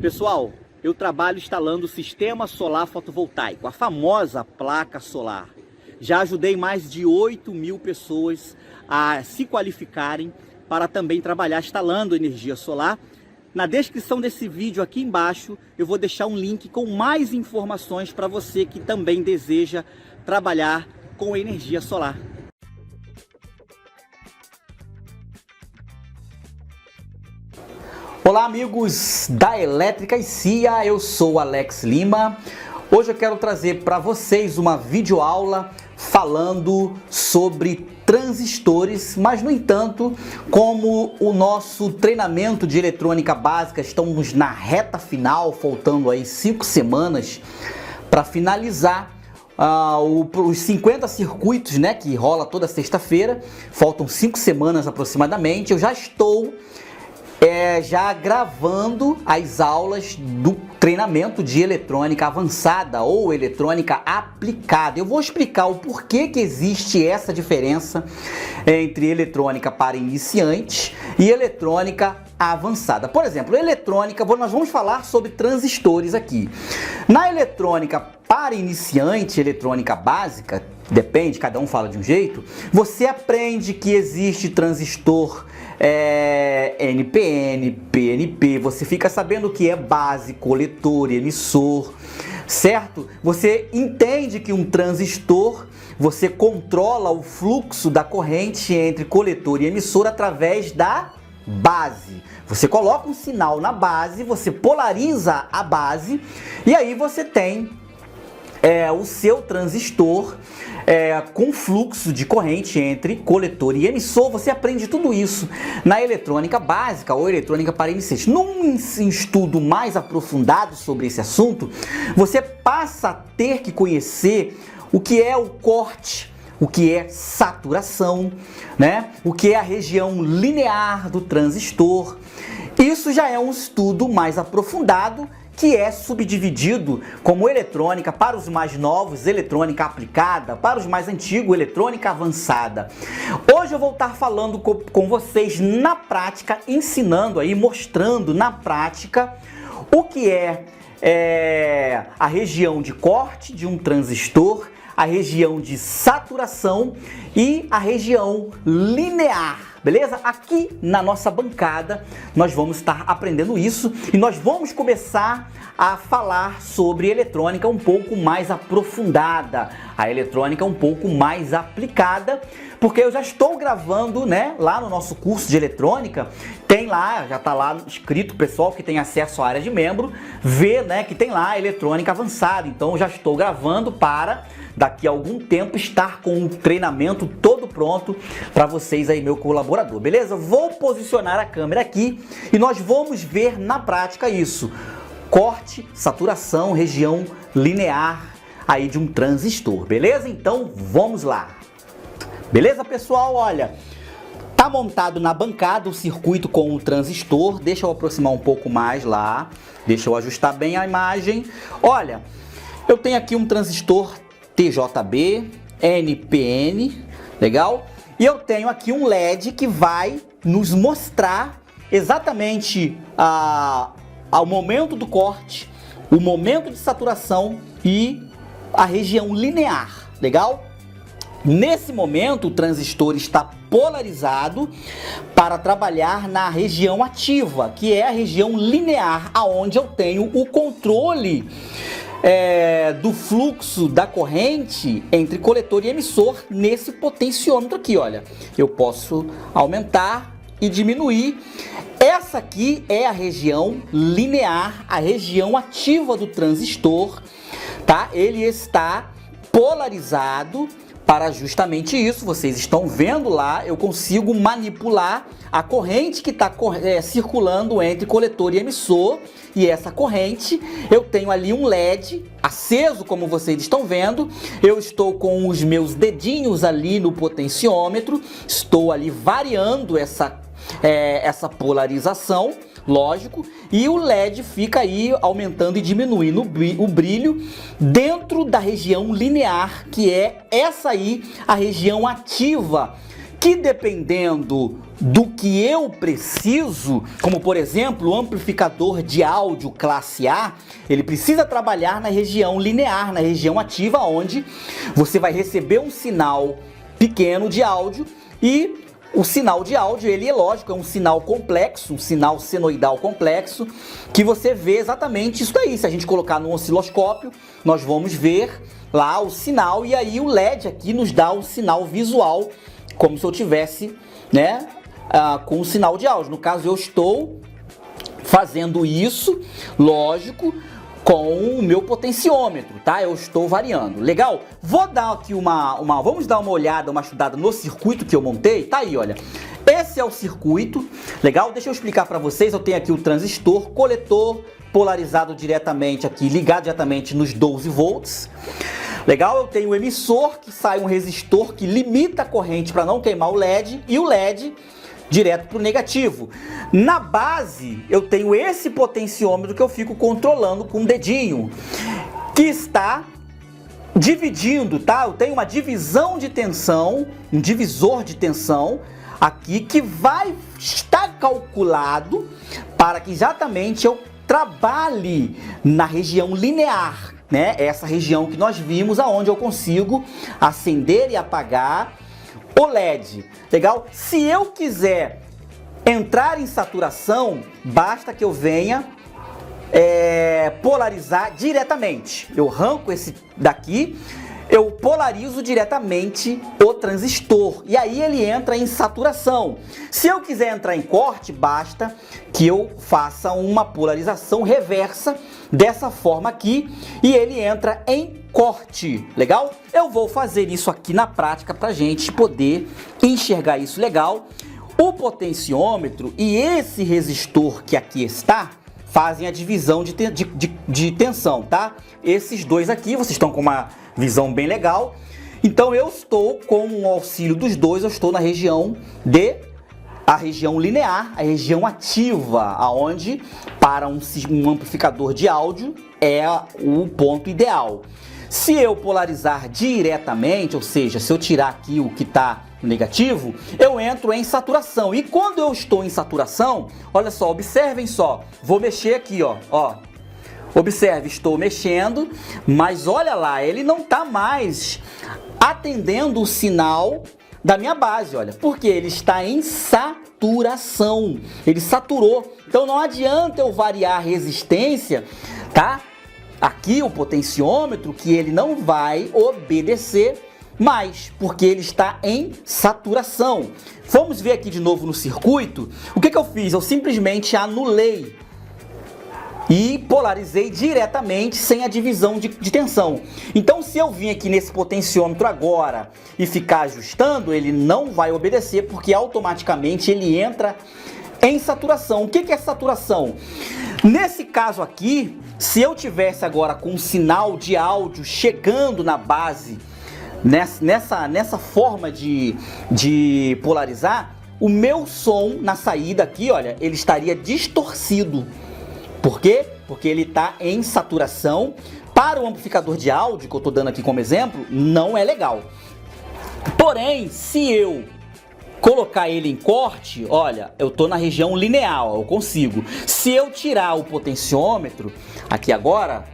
Pessoal, eu trabalho instalando o sistema solar fotovoltaico, a famosa placa solar. Já ajudei mais de 8.000 pessoas a se qualificarem para também trabalhar instalando energia solar. Na descrição desse vídeo aqui embaixo eu vou deixar um link com mais informações para você que também deseja trabalhar com energia solar. Olá amigos da Elétrica e CIA, eu sou o Alex Lima. Hoje eu quero trazer para vocês uma videoaula falando sobre transistores, mas no entanto, como o nosso treinamento de eletrônica básica, estamos na reta final, faltando aí 5 semanas para finalizar os 50 circuitos, né, que rola toda sexta-feira, faltam 5 semanas aproximadamente. Eu já estou já gravando as aulas do treinamento de eletrônica avançada ou eletrônica aplicada. Eu vou explicar o porquê que existe essa diferença entre eletrônica para iniciantes e eletrônica avançada. Por exemplo, eletrônica, nós vamos falar sobre transistores aqui. Na eletrônica para iniciante, eletrônica básica, depende, cada um fala de um jeito, você aprende que existe transistor NPN, PNP, você fica sabendo o que é base, coletor e emissor, certo? Você entende que um transistor, você controla o fluxo da corrente entre coletor e emissor através da base. Você coloca um sinal na base, você polariza a base e aí você tem o seu transistor com fluxo de corrente entre coletor e emissor. Você aprende tudo isso na eletrônica básica ou eletrônica para iniciantes. Num estudo mais aprofundado sobre esse assunto, você passa a ter que conhecer o que é o corte, o que é saturação, né? O que é a região linear do transistor. Isso já é um estudo mais aprofundado, que é subdividido como eletrônica para os mais novos, eletrônica aplicada, para os mais antigos, eletrônica avançada. Hoje eu vou estar falando com vocês na prática, ensinando aí, mostrando na prática o que é a região de corte de um transistor, a região de saturação e a região linear. Beleza? Aqui na nossa bancada nós vamos estar aprendendo isso e nós vamos começar a falar sobre eletrônica um pouco mais aprofundada, a eletrônica um pouco mais aplicada, porque eu já estou gravando, né, lá no nosso curso de eletrônica, tem lá, já está lá escrito, pessoal que tem acesso à área de membro, vê, né, que tem lá eletrônica avançada. Então eu já estou gravando para daqui a algum tempo estar com o treinamento todo pronto para vocês aí, meu colaborador, beleza? Vou posicionar a câmera aqui e nós vamos ver na prática isso. Corte, saturação, região linear aí de um transistor, beleza? Então vamos lá. Beleza, pessoal? Olha, tá montado na bancada o circuito com o transistor. Deixa eu aproximar um pouco mais lá. Deixa eu ajustar bem a imagem. Olha, eu tenho aqui um transistor TJB, NPN, legal? E eu tenho aqui um LED que vai nos mostrar exatamente ao momento do corte, o momento de saturação e a região linear, legal? Nesse momento o transistor está polarizado para trabalhar na região ativa, que é a região linear, aonde eu tenho o controle do fluxo da corrente entre coletor e emissor nesse potenciômetro aqui, olha. Eu posso aumentar e diminuir. Essa aqui é a região linear, a região ativa do transistor, tá? Ele está polarizado para justamente isso. Vocês estão vendo lá, eu consigo manipular a corrente que está circulando entre coletor e emissor. E essa corrente, eu tenho ali um LED aceso, como vocês estão vendo. Eu estou com os meus dedinhos ali no potenciômetro, estou ali variando essa polarização, lógico, e o LED fica aí aumentando e diminuindo o brilho dentro da região linear, que é essa aí, a região ativa, que dependendo do que eu preciso, como por exemplo o amplificador de áudio classe A, ele precisa trabalhar na região linear, na região ativa, onde você vai receber um sinal pequeno de áudio e o sinal de áudio, ele é lógico, é um sinal complexo, um sinal senoidal complexo, que você vê exatamente isso daí. Se a gente colocar no osciloscópio, nós vamos ver lá o sinal e aí o LED aqui nos dá um sinal visual, como se eu tivesse, né, com um sinal de áudio. No caso, eu estou fazendo isso, lógico, com o meu potenciômetro, tá? Eu estou variando. Legal? Vou dar aqui vamos dar uma olhada, uma estudada no circuito que eu montei. Tá aí, olha. Esse é o circuito. Legal? Deixa eu explicar para vocês. Eu tenho aqui o transistor, coletor polarizado diretamente aqui, ligado diretamente nos 12 volts. Legal? Eu tenho o emissor, que sai um resistor que limita a corrente para não queimar o LED, e o LED direto para o negativo. Na base, eu tenho esse potenciômetro que eu fico controlando com o dedinho, que está dividindo, tá? Eu tenho uma divisão de tensão, um divisor de tensão aqui, que vai estar calculado para que exatamente eu trabalhe na região linear, né? Essa região que nós vimos, aonde eu consigo acender e apagar o LED. Legal? Se eu quiser entrar em saturação, basta que eu venha polarizar diretamente. Eu arranco esse daqui, eu polarizo diretamente o transistor e aí ele entra em saturação. Se eu quiser entrar em corte, basta que eu faça uma polarização reversa dessa forma aqui e ele entra em corte. Legal? Eu vou fazer isso aqui na prática para a gente poder enxergar isso legal. O potenciômetro e esse resistor que aqui está fazem a divisão de tensão, tá? Esses dois aqui, vocês estão com uma visão bem legal. Então eu estou com o auxílio dos dois, eu estou na região a região linear, a região ativa, aonde para um amplificador de áudio é o ponto ideal. Se eu polarizar diretamente, ou seja, se eu tirar aqui o que está no negativo, eu entro em saturação. E quando eu estou em saturação, olha só, observem só, vou mexer aqui, ó. Observe, estou mexendo, mas olha lá, ele não está mais atendendo o sinal da minha base, olha, porque ele está em saturação, ele saturou. Então não adianta eu variar a resistência, tá? Aqui o potenciômetro, que ele não vai obedecer mais, porque ele está em saturação. Vamos ver aqui de novo no circuito. O que eu fiz? Eu simplesmente anulei e polarizei diretamente sem a divisão de tensão. Então, se eu vim aqui nesse potenciômetro agora e ficar ajustando, ele não vai obedecer, porque automaticamente ele entra em saturação. O que é saturação? Nesse caso aqui, se eu tivesse agora com um sinal de áudio chegando na base, nessa forma de polarizar, o meu som na saída aqui, olha, ele estaria distorcido. Por quê? Porque ele está em saturação. Para o amplificador de áudio, que eu estou dando aqui como exemplo, não é legal. Porém, se eu colocar ele em corte, olha, eu estou na região linear, ó, eu consigo. Se eu tirar o potenciômetro aqui agora,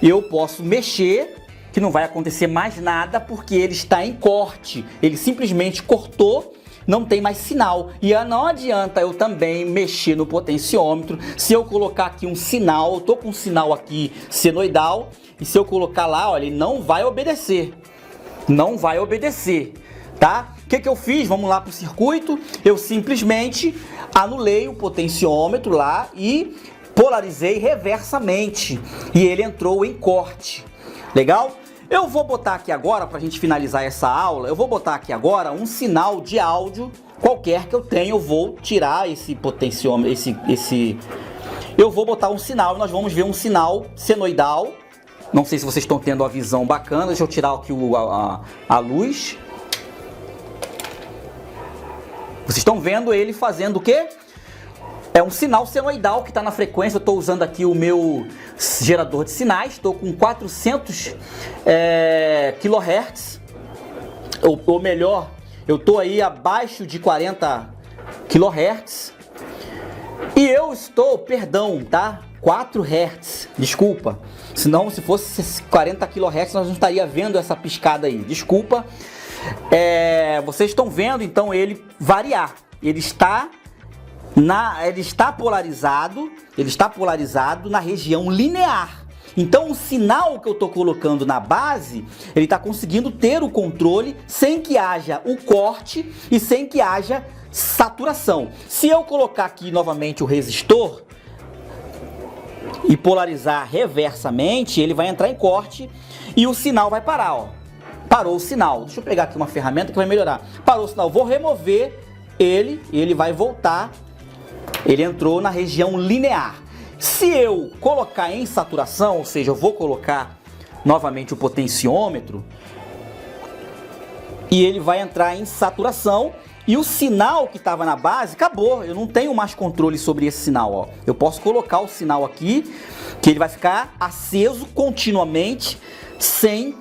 eu posso mexer, que não vai acontecer mais nada, porque ele está em corte. Ele simplesmente cortou, não tem mais sinal. E não adianta eu também mexer no potenciômetro. Se eu colocar aqui um sinal, eu tô com um sinal aqui senoidal, e se eu colocar lá, olha, ele não vai obedecer. Não vai obedecer, tá? O que eu fiz? Vamos lá para o circuito. Eu simplesmente anulei o potenciômetro lá e polarizei reversamente. E ele entrou em corte. Legal? Eu vou botar aqui agora, para a gente finalizar essa aula, eu vou botar aqui agora um sinal de áudio qualquer que eu tenho. Eu vou tirar esse potenciômetro, eu vou botar um sinal e nós vamos ver um sinal senoidal. Não sei se vocês estão tendo a visão bacana. Deixa eu tirar aqui a luz. Vocês estão vendo ele fazendo o quê? É um sinal senoidal que está na frequência. Eu estou usando aqui o meu gerador de sinais. Estou com 400 kHz. Ou melhor, eu estou aí abaixo de 40 kHz e eu estou, perdão, tá? 4 Hz, desculpa. Senão, se fosse 40 kHz, nós não estaria vendo essa piscada aí. Desculpa. Vocês estão vendo então ele variar. Ele está polarizado na região linear. Então o sinal que eu estou colocando na base, ele está conseguindo ter o controle sem que haja o corte e sem que haja saturação. Se eu colocar aqui novamente o resistor e polarizar reversamente, ele vai entrar em corte e o sinal vai parar, ó. Parou o sinal. Deixa eu pegar aqui uma ferramenta que vai melhorar. Parou o sinal. Vou remover ele e ele vai voltar. Ele entrou na região linear. Se eu colocar em saturação, ou seja, eu vou colocar novamente o potenciômetro e ele vai entrar em saturação e o sinal que estava na base acabou. Eu não tenho mais controle sobre esse sinal, ó. Eu posso colocar o sinal aqui que ele vai ficar aceso continuamente sem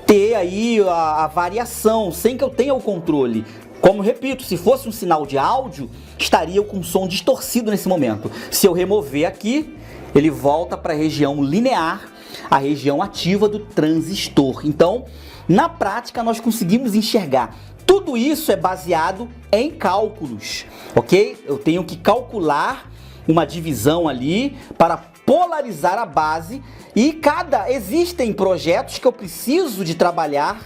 ter aí a variação, sem que eu tenha o controle. Como repito, se fosse um sinal de áudio, estaria com som distorcido nesse momento. Se eu remover aqui, ele volta para a região linear, a região ativa do transistor. Então, na prática, nós conseguimos enxergar. Tudo isso é baseado em cálculos, ok? Eu tenho que calcular uma divisão ali para polarizar a base e existem projetos que eu preciso de trabalhar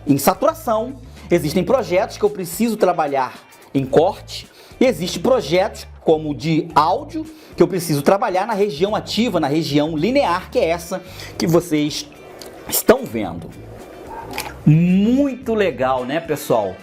em saturação, existem projetos que eu preciso trabalhar em corte e existem projetos como o de áudio que eu preciso trabalhar na região ativa, na região linear, que é essa que vocês estão vendo. Muito legal, né, pessoal?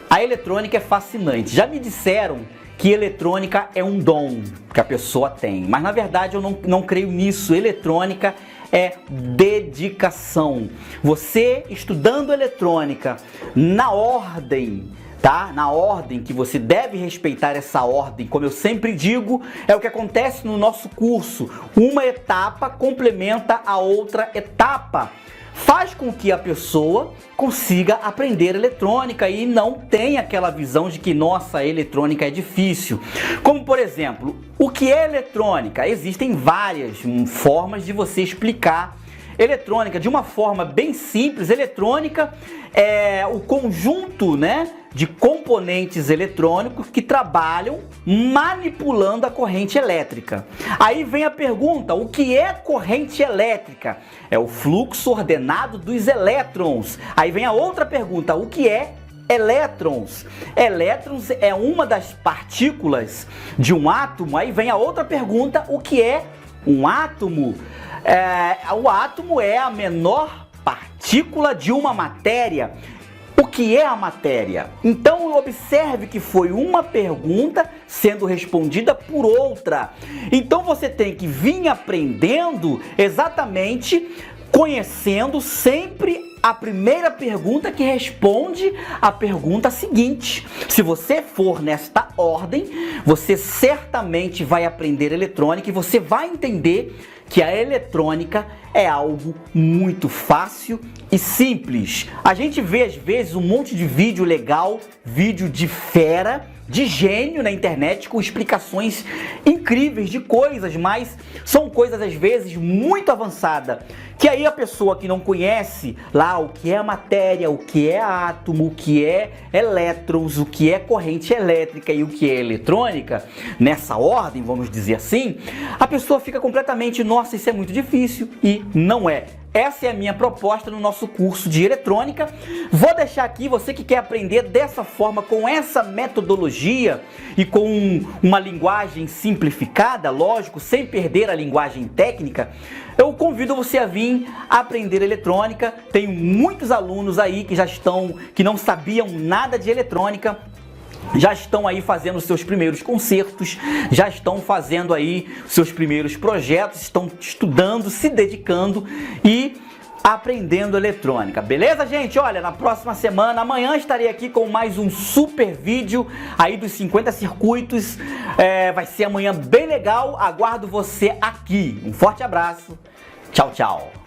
A eletrônica é fascinante. Já me disseram que eletrônica é um dom que a pessoa tem, mas na verdade eu não creio nisso. Eletrônica é dedicação. Você estudando eletrônica na ordem, tá? Na ordem que você deve respeitar essa ordem, como eu sempre digo, é o que acontece no nosso curso. Uma etapa complementa a outra etapa. Faz com que a pessoa consiga aprender eletrônica e não tenha aquela visão de que, nossa, a eletrônica é difícil. Como, por exemplo, o que é eletrônica? Existem várias formas de você explicar eletrônica de uma forma bem simples. Eletrônica é o conjunto, né, de componentes eletrônicos que trabalham manipulando a corrente elétrica. Aí vem a pergunta, o que é corrente elétrica? É o fluxo ordenado dos elétrons. Aí vem a outra pergunta, o que é elétrons? Elétrons é uma das partículas de um átomo. Aí vem a outra pergunta, o que é um átomo? O átomo é a menor partícula de uma matéria. O que é a matéria? Então observe que foi uma pergunta sendo respondida por outra. Então você tem que vir aprendendo exatamente, conhecendo sempre a primeira pergunta que responde a pergunta seguinte. Se você for nesta ordem, você certamente vai aprender eletrônica e você vai entender que a eletrônica é algo muito fácil e simples. A gente vê às vezes um monte de vídeo legal, vídeo de fera, de gênio na internet com explicações incríveis de coisas, mas são coisas às vezes muito avançadas, que aí a pessoa que não conhece lá o que é a matéria, o que é átomo, o que é elétrons, o que é corrente elétrica e o que é eletrônica, nessa ordem, vamos dizer assim, a pessoa fica completamente, nossa, isso é muito difícil, e não é. Essa é a minha proposta no nosso curso de eletrônica. Vou deixar aqui, você que quer aprender dessa forma, com essa metodologia e com uma linguagem simplificada, lógico, sem perder a linguagem técnica, eu convido você a vir aprender eletrônica. Tenho muitos alunos aí que não sabiam nada de eletrônica, já estão aí fazendo seus primeiros concertos, já estão fazendo aí seus primeiros projetos, estão estudando, se dedicando e aprendendo eletrônica. Beleza, gente? Olha, na próxima semana, amanhã estarei aqui com mais um super vídeo aí dos 50 circuitos. Vai ser amanhã bem legal, aguardo você aqui. Um forte abraço, tchau, tchau.